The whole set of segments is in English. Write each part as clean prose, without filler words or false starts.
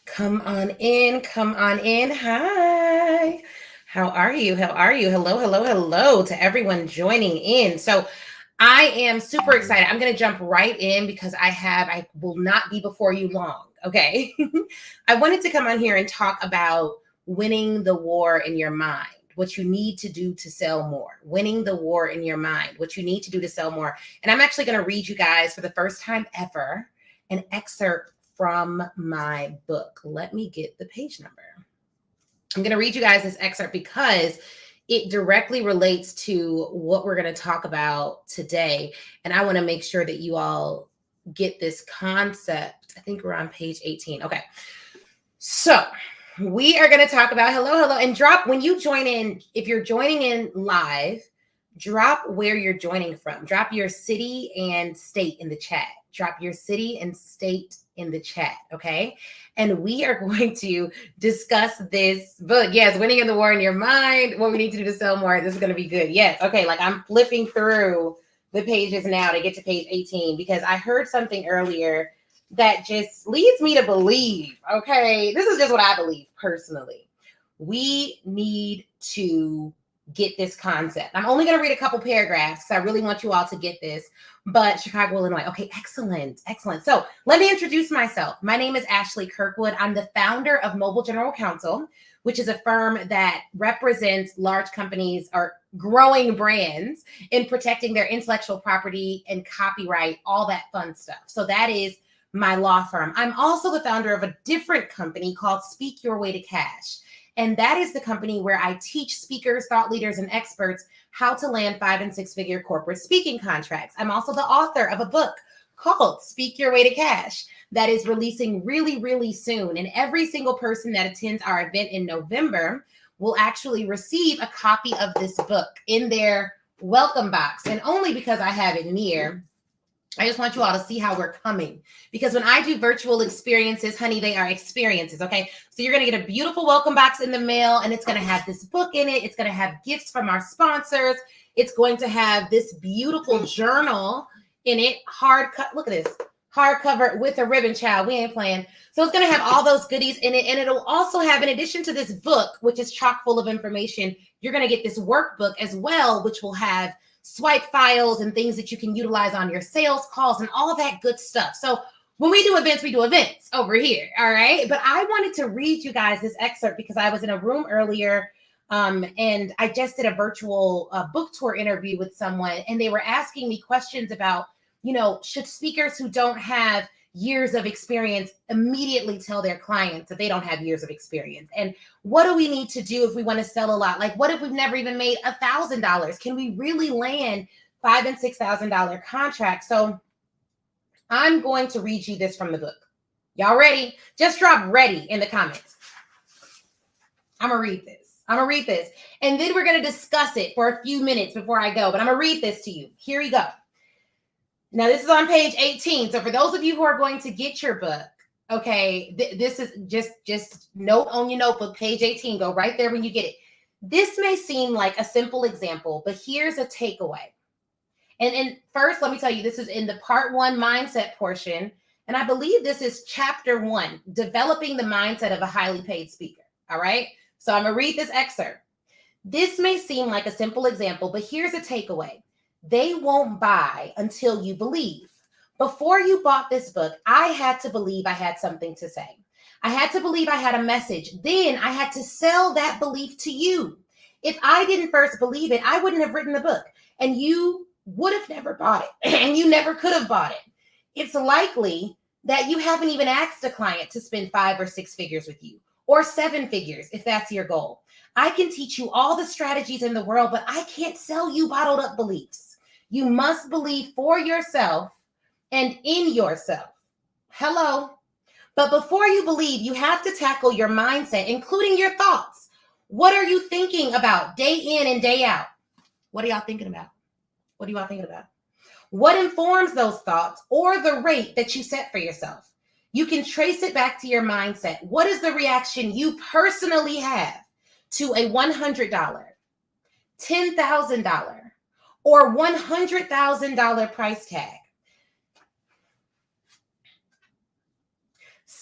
Come on in. Come on in. Hi. How are you? How are you? Hello, hello, hello to everyone joining in. So, I am super excited. I'm going to jump right in because I will not be before you long. Okay. I wanted to come on here and talk about winning the war in your mind, what you need to do to sell more, winning the war in your mind, what you need to do to sell more. And I'm actually going to read you guys for the first time ever an excerpt from my book. Let me get the page number. I'm going to read you guys this excerpt because it directly relates to what we're going to talk about today. And I want to make sure that you all get this concept. I think we're on page 18. Okay. So we are going to talk about hello, and drop when you join in. If you're joining in live, drop where you're joining from. Drop your city and state in the chat. Drop your city and state in the chat. Okay. And we are going to discuss this book. Yes, Winning in the War in Your Mind, what we need to do to sell more. This is going to be good. Yes. Okay. Like I'm flipping through the pages now to get to page 18 because I heard something earlier that just leads me to believe, okay, this is just what I believe personally. We need to get this concept. I'm only going to read a couple paragraphs because I really want you all to get this. But Chicago, Illinois. Okay, excellent. So let me introduce myself. My name is Ashley Kirkwood. I'm the founder of Mobile General Counsel, which is a firm that represents large companies or growing brands in protecting their intellectual property and copyright, all that fun stuff. So that is my law firm. I'm also the founder of a different company called Speak Your Way to Cash. And that is the company where I teach speakers, thought leaders, and experts how to land 5- and 6-figure corporate speaking contracts. I'm also the author of a book called Speak Your Way to Cash that is releasing really, really soon. And every single person that attends our event in November will actually receive a copy of this book in their welcome box. And only because I have it near, I just want you all to see how we're coming. Because when I do virtual experiences, honey, they are experiences, okay? So you're going to get a beautiful welcome box in the mail, and it's going to have this book in it. It's going to have gifts from our sponsors. It's going to have this beautiful journal in it, look at this, hardcover with a ribbon, child. We ain't playing. So it's going to have all those goodies in it, and it'll also have, in addition to this book, which is chock full of information, you're going to get this workbook as well, which will have swipe files and things that you can utilize on your sales calls and all that good stuff. So when we do events over here. All right. But I wanted to read you guys this excerpt because I was in a room earlier and I just did a virtual book tour interview with someone, and they were asking me questions about, should speakers who don't have years of experience immediately tell their clients that they don't have years of experience? And what do we need to do if we want to sell a lot? Like, what if we've never even made $1,000? Can we really land $5,000 and $6,000 contracts? So I'm going to read you this from the book. Y'all ready? Just drop ready in the comments. I'm going to read this. And then we're going to discuss it for a few minutes before I go. But I'm going to read this to you. Here we go. Now, this is on page 18. So for those of you who are going to get your book, okay, this is just note on your notebook, page 18. Go right there when you get it. This may seem like a simple example, but here's a takeaway. And first, let me tell you, this is in the part 1 mindset portion. And I believe this is chapter 1, developing the mindset of a highly paid speaker. All right. So I'm going to read this excerpt. This may seem like a simple example, but here's a takeaway. They won't buy until you believe. Before you bought this book, I had to believe I had something to say. I had to believe I had a message. Then I had to sell that belief to you. If I didn't first believe it, I wouldn't have written the book, and you would have never bought it, and you never could have bought it. It's likely that you haven't even asked a client to spend 5 or 6 figures with you, or 7 figures if that's your goal. I can teach you all the strategies in the world, but I can't sell you bottled up beliefs. You must believe for yourself and in yourself. Hello. But before you believe, you have to tackle your mindset, including your thoughts. What are you thinking about day in and day out? What are y'all thinking about? What informs those thoughts or the rate that you set for yourself? You can trace it back to your mindset. What is the reaction you personally have to a $100, $10,000, or $100,000 price tag?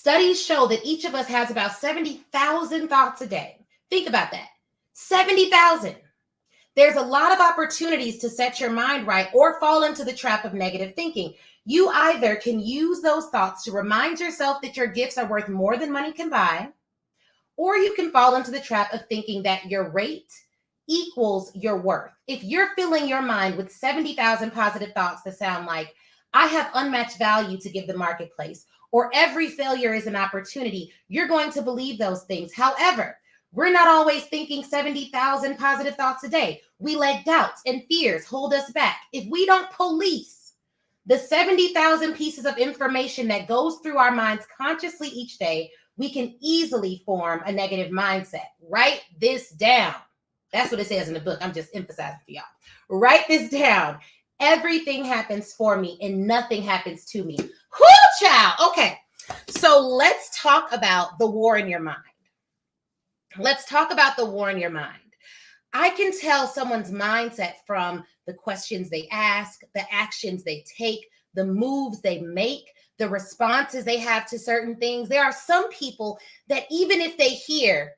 Studies show that each of us has about 70,000 thoughts a day. Think about that. 70,000. There's a lot of opportunities to set your mind right or fall into the trap of negative thinking. You either can use those thoughts to remind yourself that your gifts are worth more than money can buy, or you can fall into the trap of thinking that your rate equals your worth. If you're filling your mind with 70,000 positive thoughts that sound like, I have unmatched value to give the marketplace, or every failure is an opportunity, you're going to believe those things. However, we're not always thinking 70,000 positive thoughts a day. We let doubts and fears hold us back. If we don't police the 70,000 pieces of information that goes through our minds consciously each day, we can easily form a negative mindset. Write this down. That's what it says in the book. I'm just emphasizing for y'all. Write this down. Everything happens for me and nothing happens to me. Whoo, child. Okay. So let's talk about the war in your mind. Let's talk about the war in your mind. I can tell someone's mindset from the questions they ask, the actions they take, the moves they make, the responses they have to certain things. There are some people that even if they hear,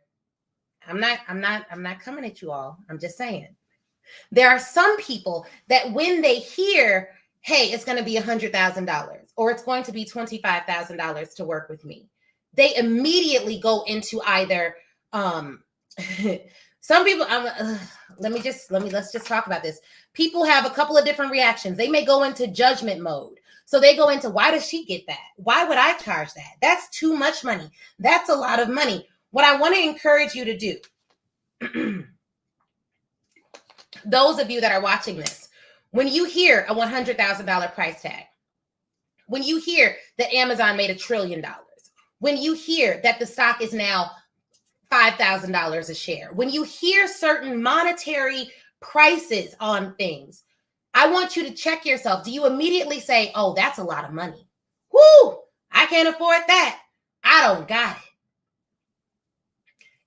I'm not coming at you all. I'm just saying. There are some people that when they hear, hey, it's going to be $100,000 or it's going to be $25,000 to work with me, they immediately go into either some people, let's just talk about this. People have a couple of different reactions. They may go into judgment mode. So they go into, why does she get that? Why would I charge that? That's too much money. That's a lot of money. What I want to encourage you to do, those of you that are watching this, when you hear a $100,000 price tag, when you hear that Amazon made $1 trillion, when you hear that the stock is now $5,000 a share, when you hear certain monetary prices on things, I want you to check yourself. Do you immediately say, oh, that's a lot of money? Whoo, I can't afford that. I don't got it.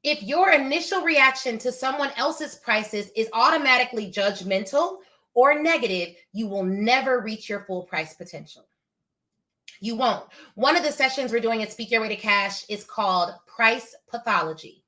If your initial reaction to someone else's prices is automatically judgmental or negative, you will never reach your full price potential. You won't. One of the sessions we're doing at Speak Your Way to Cash is called Price Pathology.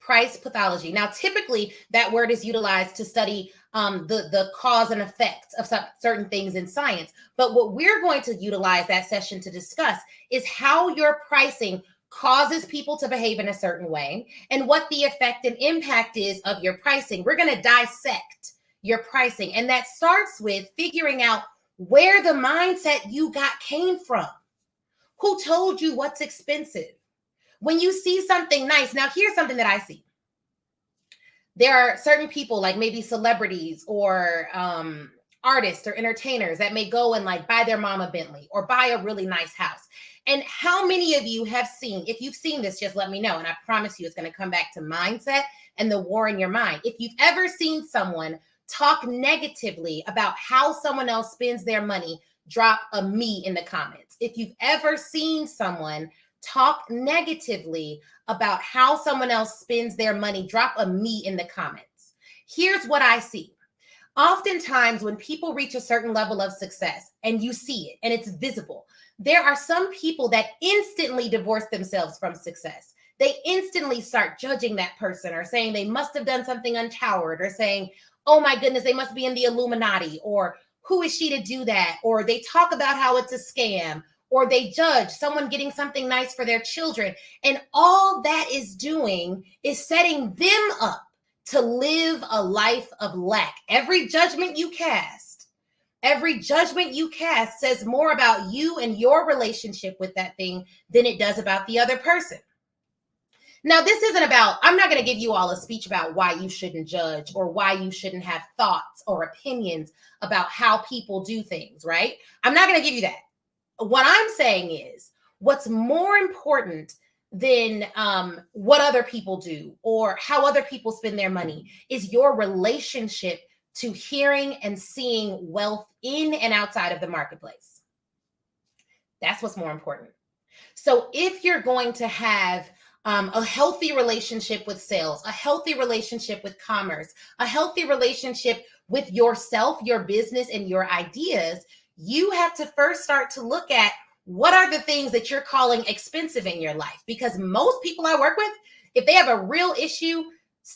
Price pathology. Now, typically, that word is utilized to study the cause and effect of certain things in science. But what we're going to utilize that session to discuss is how your pricing causes people to behave in a certain way and what the effect and impact is of your pricing. We're going to dissect your pricing. And that starts with figuring out where the mindset you got came from. Who told you what's expensive? When you see something nice, now here's something that I see. There are certain people, like maybe celebrities or artists or entertainers, that may go and like buy their mom a Bentley or buy a really nice house. And how many of you have seen, if you've seen this, just let me know. And I promise you it's going to come back to mindset and the war in your mind. If you've ever seen someone talk negatively about how someone else spends their money, drop a me in the comments. If you've ever seen someone talk negatively about how someone else spends their money, drop a me in the comments. Here's what I see. Oftentimes when people reach a certain level of success and you see it and it's visible, there are some people that instantly divorce themselves from success. They instantly start judging that person or saying they must have done something untoward or saying, oh my goodness, they must be in the Illuminati, or who is she to do that? Or they talk about how it's a scam, or they judge someone getting something nice for their children. And all that is doing is setting them up to live a life of lack. Every judgment you cast says more about you and your relationship with that thing than it does about the other person. Now, this isn't about, I'm not going to give you all a speech about why you shouldn't judge or why you shouldn't have thoughts or opinions about how people do things, right? I'm not going to give you that. What I'm saying is, what's more important than what other people do or how other people spend their money is your relationship to hearing and seeing wealth in and outside of the marketplace. That's what's more important. So if you're going to have a healthy relationship with sales, a healthy relationship with commerce, a healthy relationship with yourself, your business, and your ideas, you have to first start to look at What are the things that you're calling expensive in your life? Because most people I work with, if they have a real issue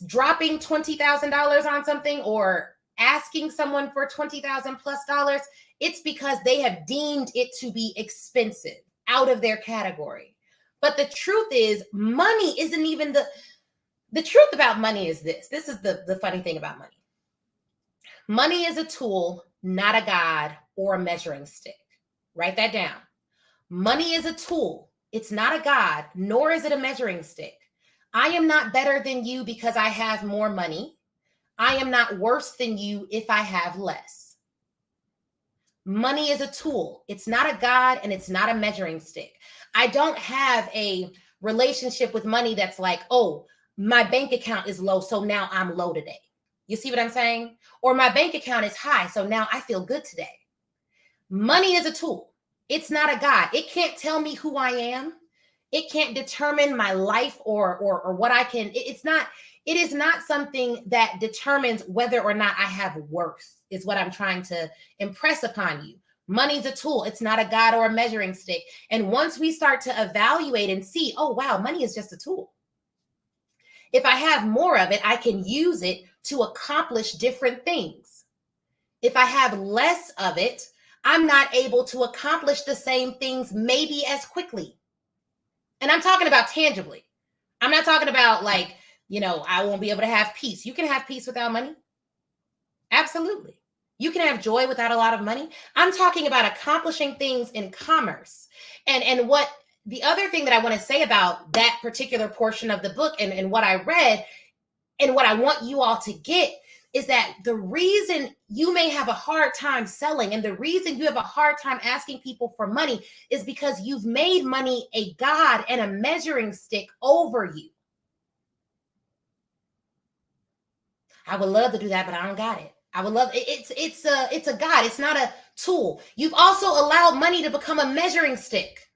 dropping $20,000 on something or asking someone for $20,000 plus dollars, it's because they have deemed it to be expensive, out of their category. But the truth is, money isn't even the truth about money is this. This is the funny thing about money. Money is a tool, not a God or a measuring stick. Write that down. Money is a tool. It's not a God, nor is it a measuring stick. I am not better than you because I have more money. I am not worse than you if I have less. Money is a tool. It's not a God and it's not a measuring stick. I don't have a relationship with money that's like, oh, my bank account is low, so now I'm low today. You see what I'm saying? Or my bank account is high, so now I feel good today. Money is a tool. It's not a God. It can't tell me who I am. It can't determine my life or what I can. It is not something that determines whether or not I have worth, is what I'm trying to impress upon you. Money's a tool. It's not a God or a measuring stick. And once we start to evaluate and see, oh, wow, money is just a tool. If I have more of it, I can use it to accomplish different things. If I have less of it, I'm not able to accomplish the same things maybe as quickly. And I'm talking about tangibly. I'm not talking about like, I won't be able to have peace. You can have peace without money. Absolutely. You can have joy without a lot of money. I'm talking about accomplishing things in commerce. And what the other thing that I want to say about that particular portion of the book and what I read and what I want you all to get is that the reason you may have a hard time selling and the reason you have a hard time asking people for money is because you've made money a God and a measuring stick over you. I would love to do that, but I don't got it. I would love it's a God. It's not a tool. You've also allowed money to become a measuring stick,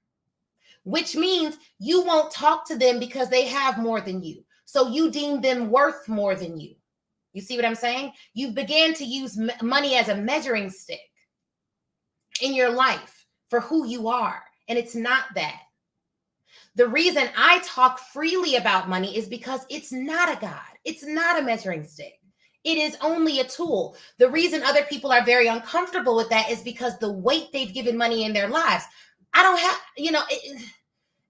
which means you won't talk to them because they have more than you. So you deem them worth more than you. You see what I'm saying? You began to use money as a measuring stick in your life for who you are. And it's not that. The reason I talk freely about money is because it's not a God. It's not a measuring stick. It is only a tool. The reason other people are very uncomfortable with that is because the weight they've given money in their lives. I don't have,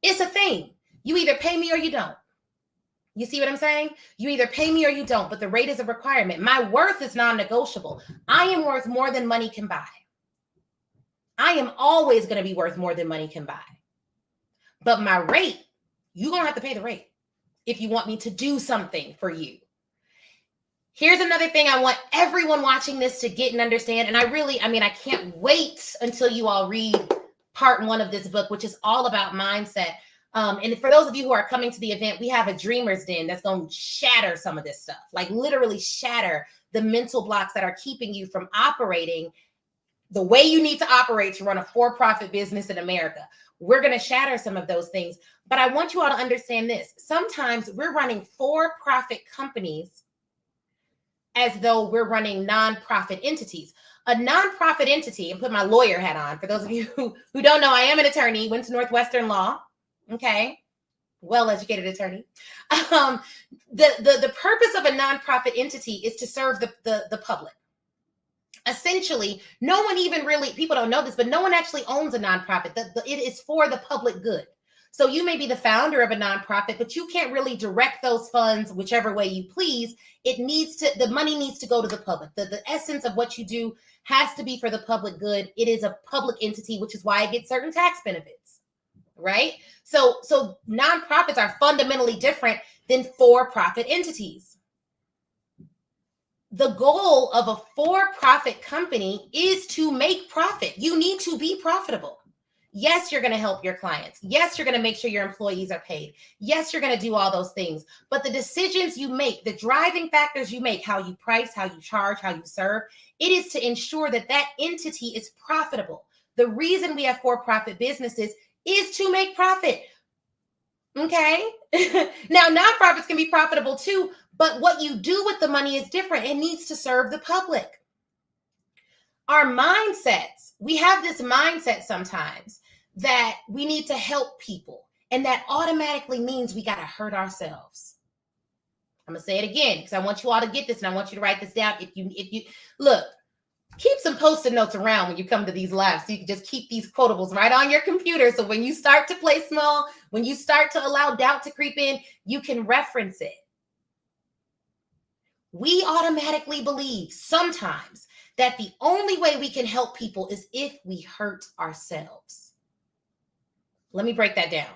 it's a thing. You either pay me or you don't. You see what I'm saying? You either pay me or you don't, but the rate is a requirement. My worth is non-negotiable. I am worth more than money can buy. I am always going to be worth more than money can buy. But my rate, you're going to have to pay the rate if you want me to do something for you. Here's another thing I want everyone watching this to get and understand. And I can't wait until you all read part 1 of this book, which is all about mindset. And for those of you who are coming to the event, we have a dreamer's den that's going to shatter some of this stuff, like literally shatter the mental blocks that are keeping you from operating the way you need to operate to run a for-profit business in America. We're going to shatter some of those things. But I want you all to understand this. Sometimes we're running for-profit companies as though we're running nonprofit entities. A nonprofit entity, and put my lawyer hat on, for those of you who don't know, I am an attorney, went to Northwestern Law. Okay, well-educated attorney. The purpose of a nonprofit entity is to serve the public. Essentially, no one even really, people don't know this, but no one actually owns a nonprofit. It is for the public good. So you may be the founder of a nonprofit, but you can't really direct those funds whichever way you please. The money needs to go to the public. The essence of what you do has to be for the public good. It is a public entity, which is why it gets certain tax benefits. Right? So nonprofits are fundamentally different than for-profit entities. The goal of a for-profit company is to make profit. You need to be profitable. Yes, you're going to help your clients. Yes, you're going to make sure your employees are paid. Yes, you're going to do all those things. But the decisions you make, the driving factors you make, how you price, how you charge, how you serve, it is to ensure that that entity is profitable. The reason we have for-profit businesses is to make profit. Okay. Now, nonprofits can be profitable too, but what you do with the money is different. It needs to serve the public. Our mindsets, we have this mindset sometimes that we need to help people. And that automatically means we got to hurt ourselves. I'm going to say it again because I want you all to get this and I want you to write this down. If you look, keep some Post-it notes around when you come to these lives so you can just keep these quotables right on your computer. So when you start to play small, when you start to allow doubt to creep in, you can reference it. We automatically believe sometimes that the only way we can help people is if we hurt ourselves. Let me break that down.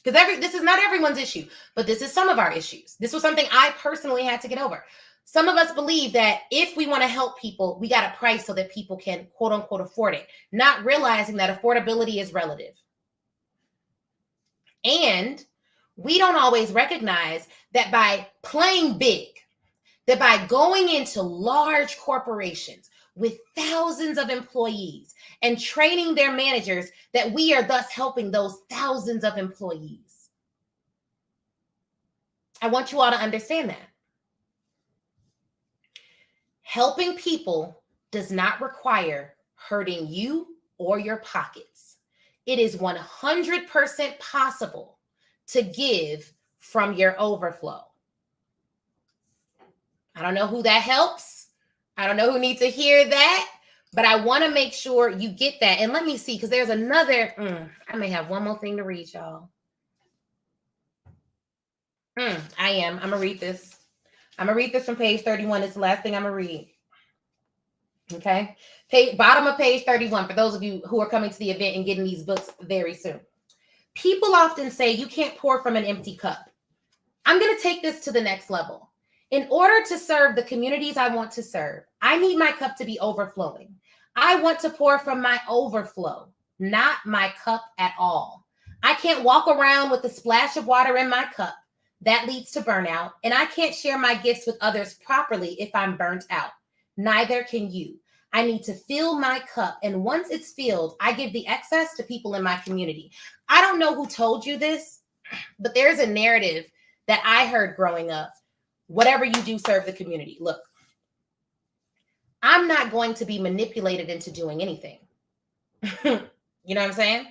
Because this is not everyone's issue, but this is some of our issues. This was something I personally had to get over. Some of us believe that if we want to help people, we got to price so that people can, quote unquote, afford it, not realizing that affordability is relative. And we don't always recognize that by playing big, that by going into large corporations with thousands of employees and training their managers, that we are thus helping those thousands of employees. I want you all to understand that. Helping people does not require hurting you or your pockets. It is 100% possible to give from your overflow. I don't know who that helps. I don't know who needs to hear that, but I want to make sure you get that. And let me see, because there's another, I may have one more thing to read, y'all. I'm going to read this. I'm going to read this from page 31. It's the last thing I'm going to read. Okay. Bottom of page 31, for those of you who are coming to the event and getting these books very soon. People often say you can't pour from an empty cup. I'm going to take this to the next level. In order to serve the communities I want to serve, I need my cup to be overflowing. I want to pour from my overflow, not my cup at all. I can't walk around with a splash of water in my cup. That leads to burnout, and I can't share my gifts with others properly if I'm burnt out. Neither can you. I need to fill my cup, and once it's filled, I give the excess to people in my community. I don't know who told you this, but there's a narrative that I heard growing up. Whatever you do, serve the community. Look, I'm not going to be manipulated into doing anything. You know what I'm saying?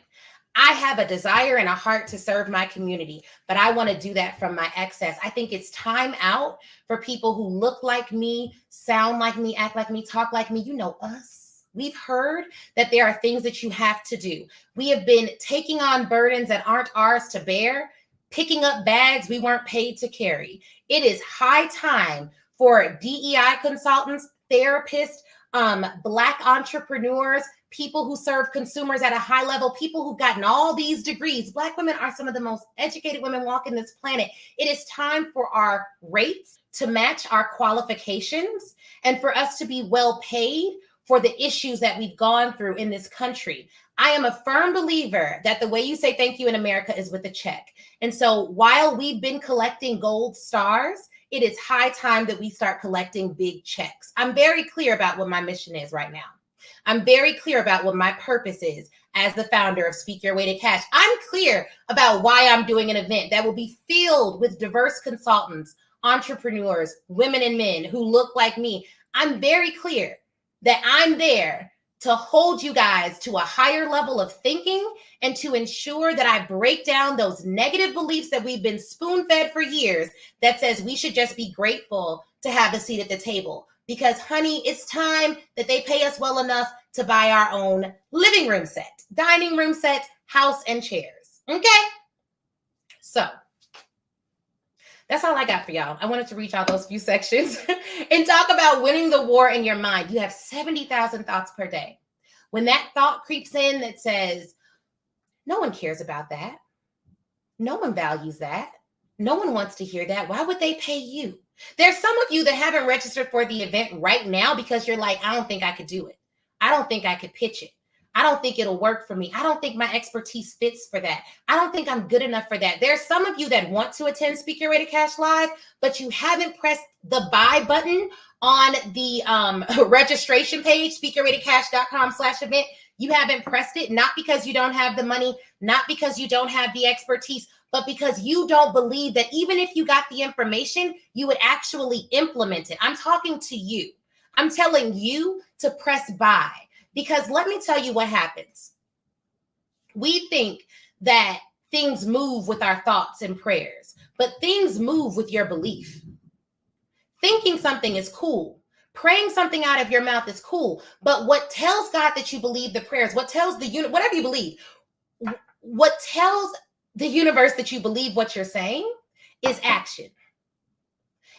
I have a desire and a heart to serve my community, but I want to do that from my excess. I think it's time out for people who look like me, sound like me, act like me, talk like me. You know us. We've heard that there are things that you have to do. We have been taking on burdens that aren't ours to bear, picking up bags we weren't paid to carry. It is high time for DEI consultants, therapists, Black entrepreneurs, people who serve consumers at a high level, people who've gotten all these degrees. Black women are some of the most educated women walking this planet. It is time for our rates to match our qualifications and for us to be well paid for the issues that we've gone through in this country. I am a firm believer that the way you say thank you in America is with a check. And so while we've been collecting gold stars, it is high time that we start collecting big checks. I'm very clear about what my mission is right now. I'm very clear about what my purpose is as the founder of Speak Your Way to Cash. I'm clear about why I'm doing an event that will be filled with diverse consultants, entrepreneurs, women and men who look like me. I'm very clear that I'm there to hold you guys to a higher level of thinking and to ensure that I break down those negative beliefs that we've been spoon-fed for years that says we should just be grateful to have a seat at the table. Because, honey, it's time that they pay us well enough to buy our own living room set, dining room set, house, and chairs. Okay? So that's all I got for y'all. I wanted to reach out those few sections and talk about winning the war in your mind. You have 70,000 thoughts per day. When that thought creeps in that says, no one cares about that. No one values that. No one wants to hear that. Why would they pay you? There's some of you that haven't registered for the event right now because you're like, I don't think I could do it. I don't think I could pitch it. I don't think it'll work for me. I don't think my expertise fits for that. I don't think I'm good enough for that. There's some of you that want to attend Speak Your Way to Cash Live, but you haven't pressed the buy button on the registration page, speakyourwaytocash.com/event. You haven't pressed it, not because you don't have the money, not because you don't have the expertise, but because you don't believe that even if you got the information, you would actually implement it. I'm talking to you. I'm telling you to press buy, because let me tell you what happens. We think that things move with our thoughts and prayers, but things move with your belief. Thinking something is cool. Praying something out of your mouth is cool. But what tells God that you believe the prayers, what tells the universe, whatever you believe, what tells the universe that you believe what you're saying is action.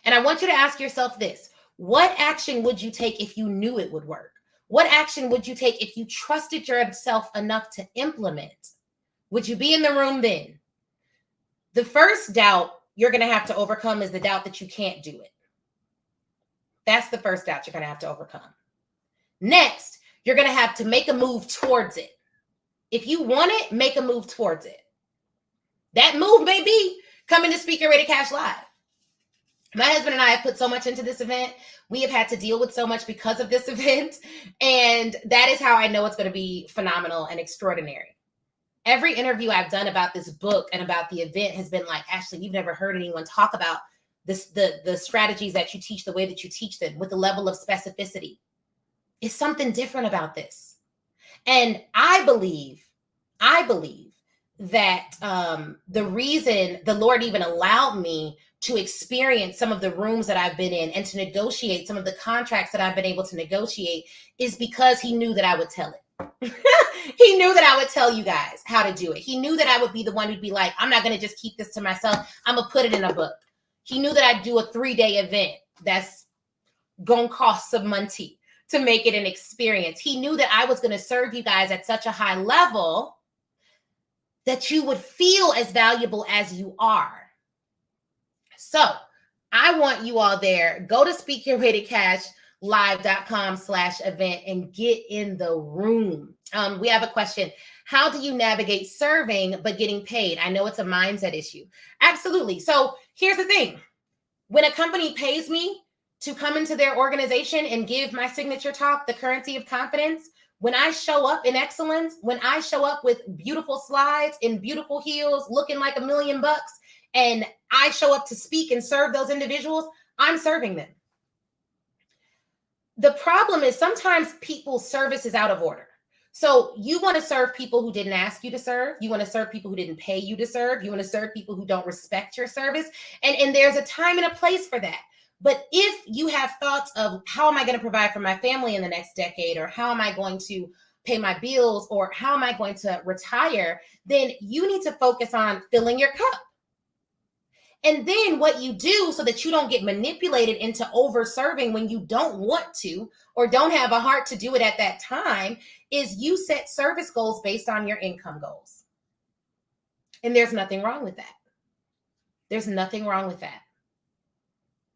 And I want you to ask yourself this: what action would you take if you knew it would work? What action would you take if you trusted yourself enough to implement? Would you be in the room then? The first doubt you're going to have to overcome is the doubt that you can't do it. That's the first doubt you're going to have to overcome. Next, you're going to have to make a move towards it. If you want it, make a move towards it. That move may be coming to Speaker Ready Cash Live. My husband and I have put so much into this event. We have had to deal with so much because of this event. And that is how I know it's going to be phenomenal and extraordinary. Every interview I've done about this book and about the event has been like, Ashley, you've never heard anyone talk about this, the strategies that you teach, the way that you teach them with the level of specificity. It's something different about this. And I believe that the reason the Lord even allowed me to experience some of the rooms that I've been in and to negotiate some of the contracts that I've been able to negotiate is because he knew that I would tell it. He knew that I would tell you guys how to do it. He knew that I would be the one who'd be like, I'm not going to just keep this to myself. I'm going to put it in a book. He knew that I'd do a 3-day event that's going to cost some money to make it an experience. He knew that I was going to serve you guys at such a high level that you would feel as valuable as you are. So I want you all there. Go to speakyourreadycashlive.com/event and get in the room. We have a question. How do you navigate serving but getting paid? I know it's a mindset issue. Absolutely. So here's the thing. When a company pays me to come into their organization and give my signature talk, the currency of confidence, when I show up in excellence, when I show up with beautiful slides in beautiful heels, looking like $1 million, and I show up to speak and serve those individuals, I'm serving them. The problem is sometimes people's service is out of order. So you want to serve people who didn't ask you to serve. You want to serve people who didn't pay you to serve. You want to serve people who don't respect your service. And there's a time and a place for that. But if you have thoughts of how am I going to provide for my family in the next decade, or how am I going to pay my bills, or how am I going to retire, then you need to focus on filling your cup. And then what you do so that you don't get manipulated into over serving when you don't want to or don't have a heart to do it at that time is you set service goals based on your income goals. And there's nothing wrong with that. There's nothing wrong with that.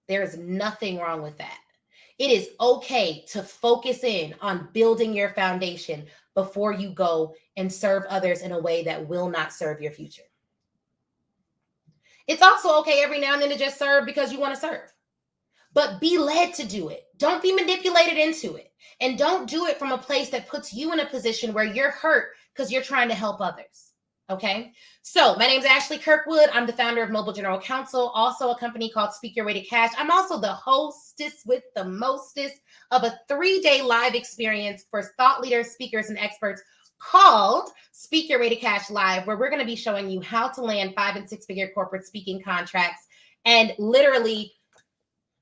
There is nothing wrong with that. It is okay to focus in on building your foundation before you go and serve others in a way that will not serve your future. It's also okay every now and then to just serve because you want to serve, but be led to do it. Don't be manipulated into it, and don't do it from a place that puts you in a position where you're hurt because you're trying to help others. Okay. So my name is Ashley Kirkwood. I'm the founder of Mobile General Counsel, also a company called Speak Your Way to Cash. I'm also the hostess with the mostest of a 3-day live experience for thought leaders, speakers, and experts called Speak Your Way to Cash Live, where we're going to be showing you how to land 5- and 6-figure corporate speaking contracts. And literally,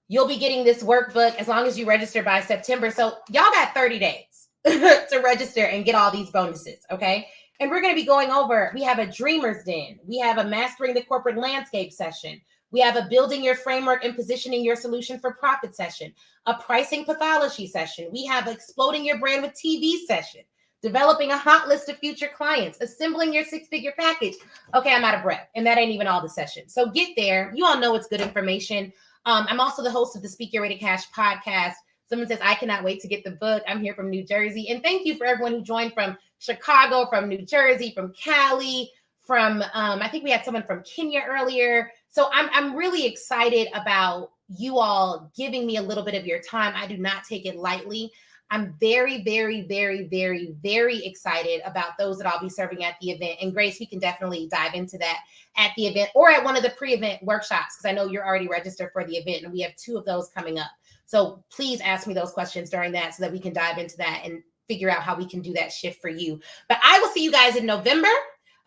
you'll be getting this workbook as long as you register by September. So y'all got 30 days to register and get all these bonuses, okay? And we're going to be going over, we have a Dreamer's Den. We have a Mastering the Corporate Landscape session. We have a Building Your Framework and Positioning Your Solution for Profit session, a Pricing Pathology session. We have Exploding Your Brand with TV session, Developing a Hot List of Future Clients, Assembling Your 6-figure package. Okay, I'm out of breath, and that ain't even all the sessions. So get there. You all know it's good information. I'm also the host of the Speak Your Way to Cash podcast. Someone says, I cannot wait to get the book. I'm here from New Jersey. And thank you for everyone who joined from Chicago, from New Jersey, from Cali, from, I think we had someone from Kenya earlier. So I'm really excited about you all giving me a little bit of your time. I do not take it lightly. I'm very, very, very, very, very excited about those that I'll be serving at the event. And Grace, we can definitely dive into that at the event or at one of the pre-event workshops, because I know you're already registered for the event and we have 2 of those coming up. So please ask me those questions during that so that we can dive into that and figure out how we can do that shift for you. But I will see you guys in November.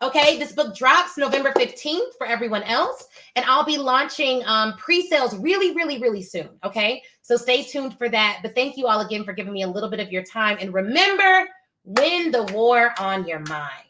Okay, this book drops November 15th for everyone else. And I'll be launching pre-sales really, really, really soon. Okay, so stay tuned for that. But thank you all again for giving me a little bit of your time. And remember, win the war on your mind.